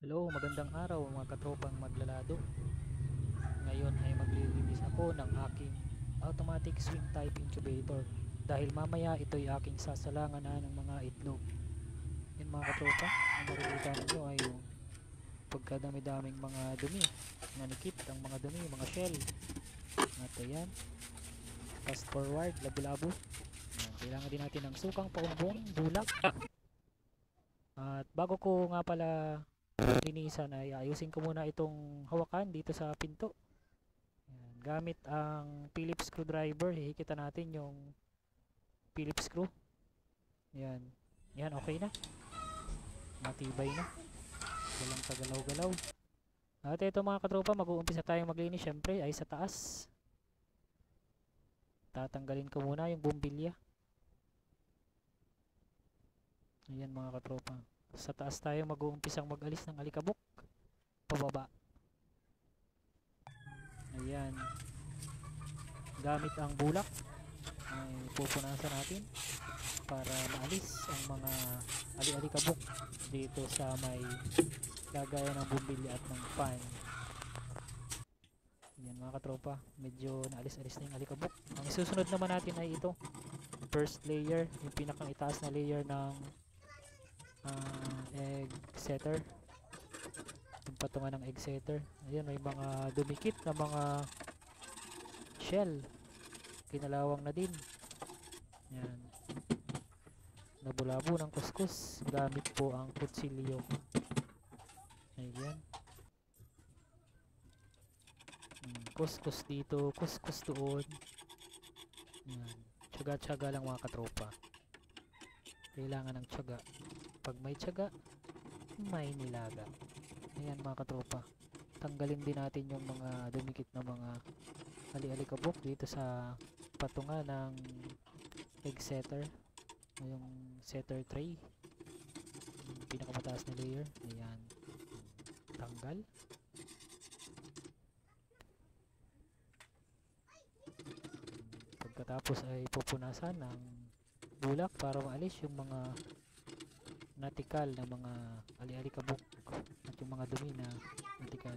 Hello, magandang araw mga katropang maglalado. Ngayon ay maglilinis ako ng aking automatic swing type incubator dahil mamaya ito'y aking sasalanganan ng mga itlog. Yan mga katropa, ang makikita ninyo ay yung pagkadami-daming mga dumi, nanikip ang mga dumi, mga shell. At ayan, fast forward, labo-labo. Ayan, kailangan din natin ng sukang paumbong, bulak. At bago ko nga pala linisan ay ayusin ko muna itong hawakan dito sa pinto. Ayan, gamit ang Phillips screwdriver, hihikitan natin yung Phillips screw. Ayan. Yan, okay na. Matibay na. Walang kagalaw-galaw. At ito mga katropa, mag-uumpisa tayong maglinis. Syempre ay sa taas. Tatanggalin ko muna yung bumbilya. Ayan mga katropa. Sa taas tayo mag-uumpisang mag-alis ng alikabok. Pababa. Ayan. Gamit ang bulak ay pupunasan natin para maalis ang mga ali-alikabok dito sa may lagayan ng bumbilya at ng fan. Yan mga katropa, medyo naalis-alis na yung alikabok. Ang isusunod naman natin ay ito, first layer, yung pinakang itaas na layer ng egg setter, yung patungan ng egg setter. Ayan, may mga dumikit na mga shell, kinalawang na din. Yan, nabulabo ng kuskus gamit po ang kutsilyo. Ayan, kuskus dito, kuskus doon. Yan, tsaga-tsaga lang mga katropa, kailangan ng tsaga. Pag may tsaga, may nilaga. Ayan mga katropa, tanggalin din natin yung mga dumikit na mga ali-alikabok dito sa patunga ng egg setter, yung setter tray, yung pinakamataas na layer. Ayan, tanggal. Pagkatapos ay pupunasan ng bulak para maalis yung mga natikal na mga ali-alikabok at yung mga dumi na natikal.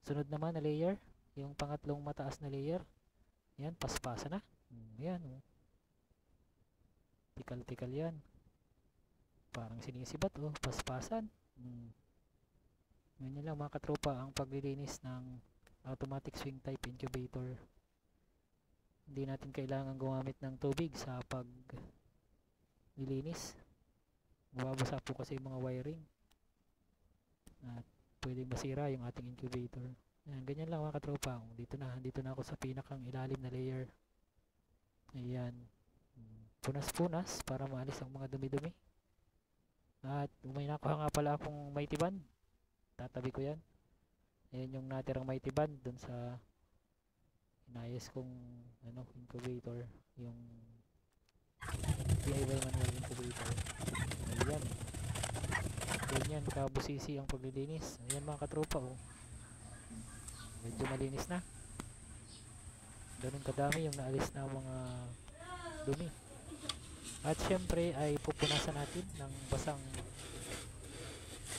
Sunod naman na layer, yung pangatlong mataas na layer. Yan, paspasa na. Yan, oh. Tikal-tikal yan. Parang sinisibat, oh, paspasan. Ganyan lang mga katropa ang paglilinis ng automatic swing type incubator. Hindi natin kailangan gumamit ng tubig sa paglilinis. Mababasa po kasi yung mga wiring. At pwedeng masira yung ating incubator. Ayan, ganyan lang mga katropa. Dito na ako sa pinakang ilalim na layer. Ayan. Punas-punas para maalis ang mga dumi-dumi. At may nakuha nga pala akong mighty band. Tatabi ko yan. Ayan yung natirang mighty band dun sa inayos kong incubator. Yung DIY manual incubator. Ayan. Ganyan kabusisi ang paglilinis. Ayan mga katropa, oh. Medyo malinis na. Ganun kadami yung naalis na mga dumi. At syempre ay pupunasan natin ng basang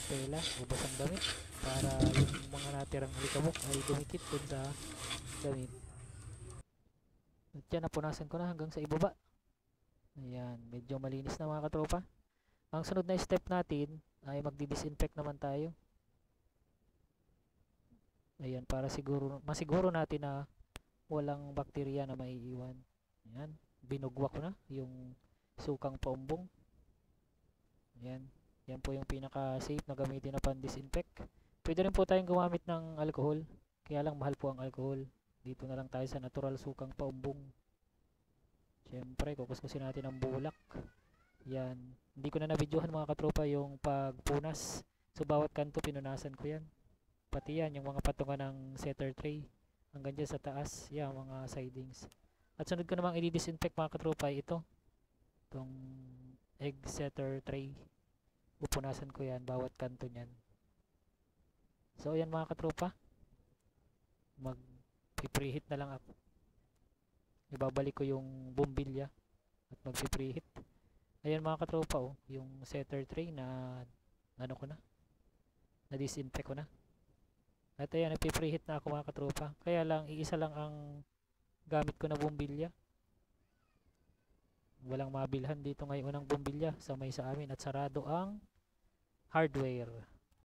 tela o basang damit para yung mga natirang alikabok ay dumikit dun sa damit. At yan, napunasan ko na hanggang sa ibaba. Ayan, medyo malinis na mga katropa. Ang sunod na step natin ay magdi-disinfect naman tayo. Ayan, para masiguro natin na walang bakterya na maiiwan. Ayan, binugwa ko na yung sukang paumbong. Ayan, yan po yung pinaka-safe na gamitin na pan-disinfect. Pwede rin po tayong gumamit ng alcohol, kaya lang mahal po ang alcohol. Dito na lang tayo sa natural sukang paumbong. Siyempre, kukuskusin natin ang bulak. Yan, hindi ko na na-videohan mga katropa yung pagpunas. So, bawat kanto pinunasan ko yan. Pati yan, yung mga patungan ng setter tray. Hanggang dyan sa taas, yan, mga sidings. At sunod ko namang i-disinfect mga katropa ay ito. Itong egg setter tray. Pupunasan ko yan, bawat kanto nyan. So, ayan mga katropa. Mag-preheat na lang ako. Ibabalik ko yung bumbilya at mag-preheat. Ayan mga katropa, oh, yung setter tray na ano ko na. Na-disinfect ko na. At ayan, nagpipreheat na ako mga katropa. Kaya lang, iisa lang ang gamit ko na bumbilya. Walang mabilhan dito ngayon ng bumbilya sa may sa amin at sarado ang hardware.